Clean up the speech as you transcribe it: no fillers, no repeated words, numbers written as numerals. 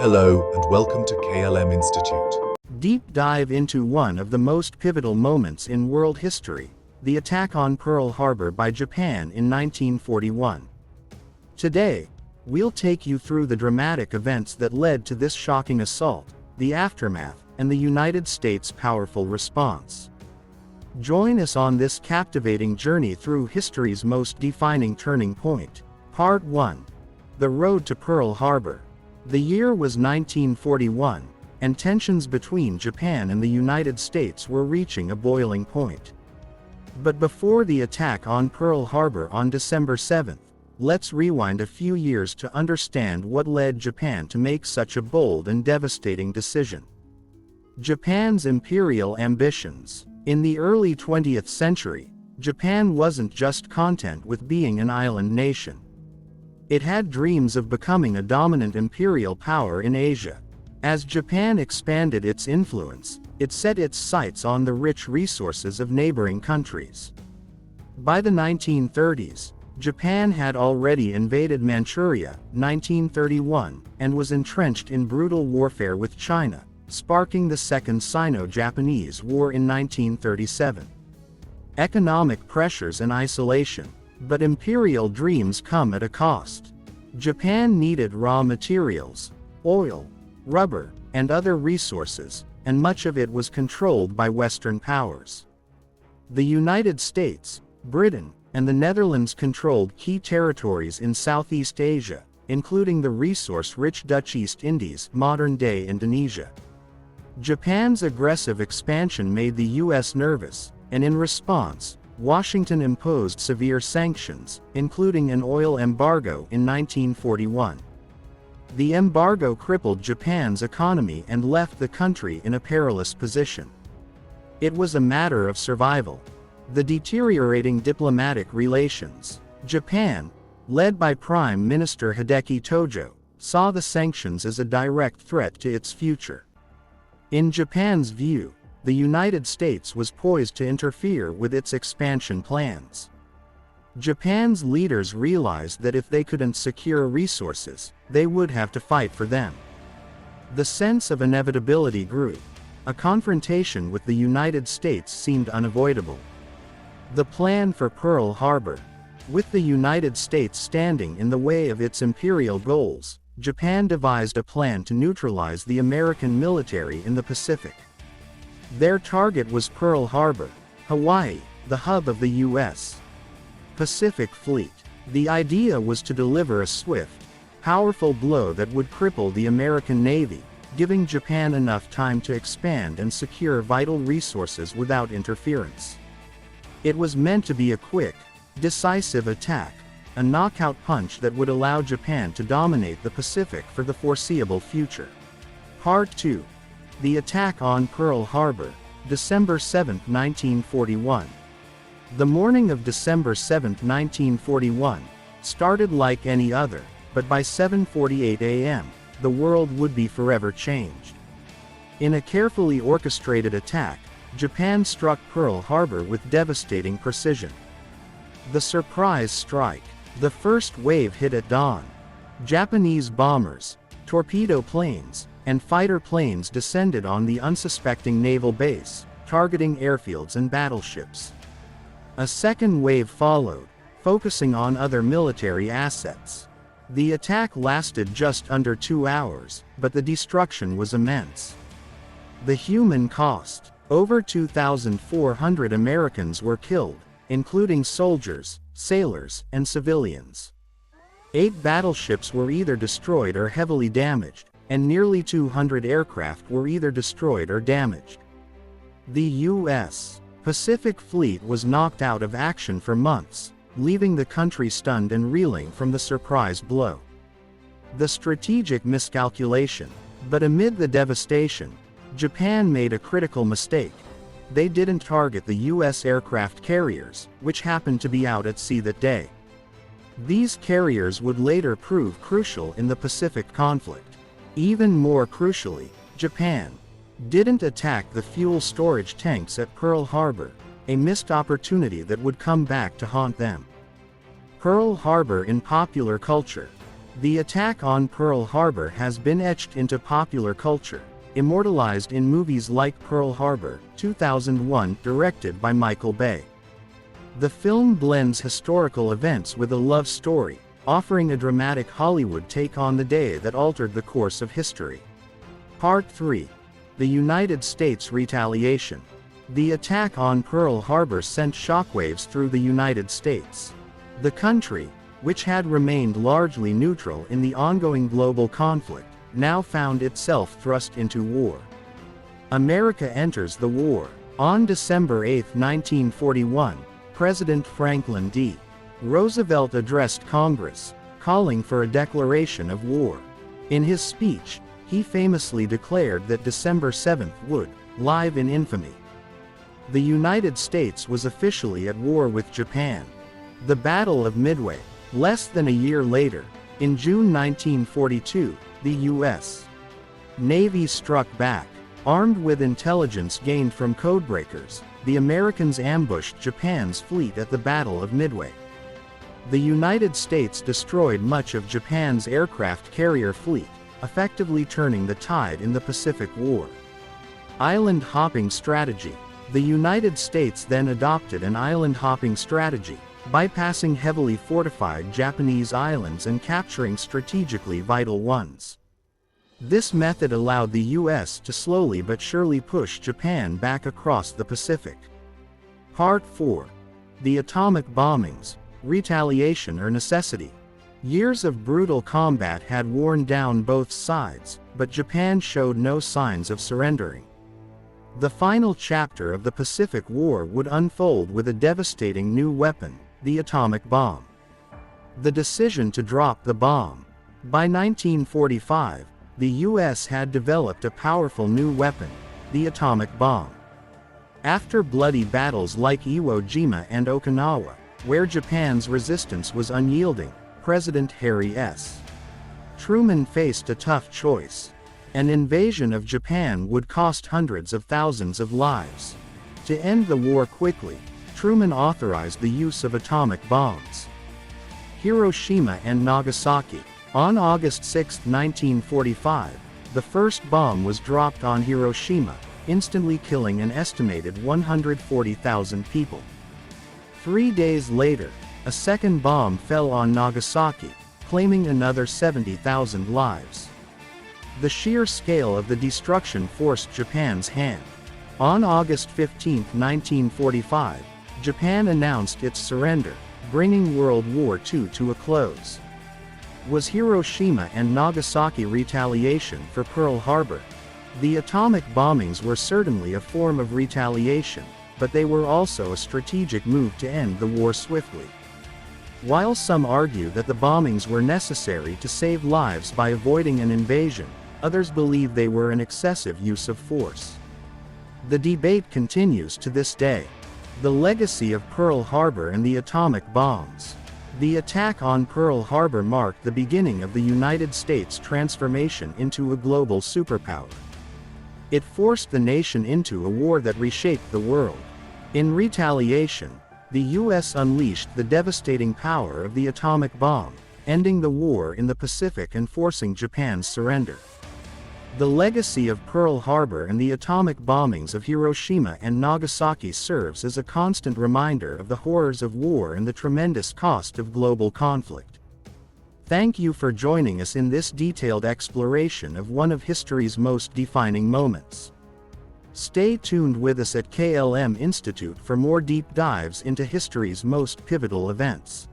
Hello and welcome to KLM Institute. Deep dive into one of the most pivotal moments in world history, the attack on Pearl Harbor by Japan in 1941. Today, we'll take you through the dramatic events that led to this shocking assault, the aftermath, and the United States' powerful response. Join us on this captivating journey through history's most defining turning point. Part 1. The Road to Pearl Harbor. The year was 1941, and tensions between Japan and the United States were reaching a boiling point. But before the attack on Pearl Harbor on December 7, let's rewind a few years to understand what led Japan to make such a bold and devastating decision. Japan's imperial ambitions. In the early 20th century, Japan wasn't just content with being an island nation. It had dreams of becoming a dominant imperial power in Asia. As Japan expanded its influence, it set its sights on the rich resources of neighboring countries. By the 1930s, Japan had already invaded Manchuria, 1931, and was entrenched in brutal warfare with China, sparking the Second Sino-Japanese War in 1937. Economic pressures and isolation. But imperial dreams come at a cost. Japan needed raw materials, oil, rubber, and other resources, and much of it was controlled by Western powers. The United States, Britain, and the Netherlands controlled key territories in Southeast Asia, including the resource-rich Dutch East Indies, modern-day Indonesia. Japan's aggressive expansion made the U.S. nervous, and in response, Washington imposed severe sanctions, including an oil embargo in 1941. The embargo crippled Japan's economy and left the country in a perilous position. It was a matter of survival. The deteriorating diplomatic relations. Japan, led by Prime Minister Hideki Tojo, saw the sanctions as a direct threat to its future. In Japan's view, the United States was poised to interfere with its expansion plans. Japan's leaders realized that if they couldn't secure resources, they would have to fight for them. The sense of inevitability grew. A confrontation with the United States seemed unavoidable. The plan for Pearl Harbor. With the United States standing in the way of its imperial goals, Japan devised a plan to neutralize the American military in the Pacific. Their target was Pearl Harbor, Hawaii, the hub of the U.S. Pacific Fleet. The idea was to deliver a swift, powerful blow that would cripple the American Navy, giving Japan enough time to expand and secure vital resources without interference. It was meant to be a quick, decisive attack, a knockout punch that would allow Japan to dominate the Pacific for the foreseeable future. Part 2. The attack on Pearl Harbor, December 7, 1941. The morning of December 7, 1941, started like any other, but by 7:48 a.m., the world would be forever changed. In a carefully orchestrated attack, Japan struck Pearl Harbor with devastating precision. The surprise strike. The first wave hit at dawn. Japanese bombers, torpedo planes, and fighter planes descended on the unsuspecting naval base, targeting airfields and battleships. A second wave followed, focusing on other military assets. The attack lasted just under 2 hours, but the destruction was immense. The human cost. Over 2,400 Americans were killed, including soldiers, sailors, and civilians. 8 battleships were either destroyed or heavily damaged, and nearly 200 aircraft were either destroyed or damaged. The U.S. Pacific Fleet was knocked out of action for months, leaving the country stunned and reeling from the surprise blow. The strategic miscalculation. But amid the devastation, Japan made a critical mistake. They didn't target the U.S. aircraft carriers, which happened to be out at sea that day. These carriers would later prove crucial in the Pacific conflict. Even more crucially, Japan didn't attack the fuel storage tanks at Pearl Harbor, a missed opportunity that would come back to haunt them. Pearl Harbor in popular culture. The attack on Pearl Harbor has been etched into popular culture, immortalized in movies like Pearl Harbor, 2001, directed by Michael Bay. The film blends historical events with a love story, offering a dramatic Hollywood take on the day that altered the course of history. Part 3. The United States Retaliation. The attack on Pearl Harbor sent shockwaves through the United States. The country, which had remained largely neutral in the ongoing global conflict, now found itself thrust into war. America enters the war. On December 8, 1941, President Franklin D. Roosevelt addressed Congress, calling for a declaration of war. In his speech, he famously declared that December 7 would live in infamy. The United States was officially at war with Japan. The Battle of Midway. Less than a year later, in June 1942, the U.S. Navy struck back. Armed with intelligence gained from codebreakers, the Americans ambushed Japan's fleet at the Battle of Midway. The United States destroyed much of Japan's aircraft carrier fleet, effectively turning the tide in the Pacific War. Island hopping strategy. The United States then adopted an island hopping strategy, bypassing heavily fortified Japanese islands and capturing strategically vital ones. This method allowed the U.S. to slowly but surely push Japan back across the Pacific. Part 4. The atomic bombings, retaliation or necessity. Years of brutal combat had worn down both sides, but Japan showed no signs of surrendering. The final chapter of the Pacific War would unfold with a devastating new weapon, the atomic bomb. The decision to drop the bomb. By 1945, the U.S. had developed a powerful new weapon, the atomic bomb. After bloody battles like Iwo Jima and Okinawa, where Japan's resistance was unyielding, President Harry S. Truman faced a tough choice. An invasion of Japan would cost hundreds of thousands of lives. To end the war quickly, Truman authorized the use of atomic bombs. Hiroshima and Nagasaki. On August 6, 1945, the first bomb was dropped on Hiroshima, instantly killing an estimated 140,000 people. 3 days later, a second bomb fell on Nagasaki, claiming another 70,000 lives. The sheer scale of the destruction forced Japan's hand. On August 15, 1945, Japan announced its surrender, bringing World War II to a close. Was Hiroshima and Nagasaki retaliation for Pearl Harbor? The atomic bombings were certainly a form of retaliation, but they were also a strategic move to end the war swiftly. While some argue that the bombings were necessary to save lives by avoiding an invasion, others believe they were an excessive use of force. The debate continues to this day. The legacy of Pearl Harbor and the atomic bombs. The attack on Pearl Harbor marked the beginning of the United States' transformation into a global superpower. It forced the nation into a war that reshaped the world. In retaliation, the U.S. unleashed the devastating power of the atomic bomb, ending the war in the Pacific and forcing Japan's surrender. The legacy of Pearl Harbor and the atomic bombings of Hiroshima and Nagasaki serves as a constant reminder of the horrors of war and the tremendous cost of global conflict. Thank you for joining us in this detailed exploration of one of history's most defining moments. Stay tuned with us at KLM Institute for more deep dives into history's most pivotal events.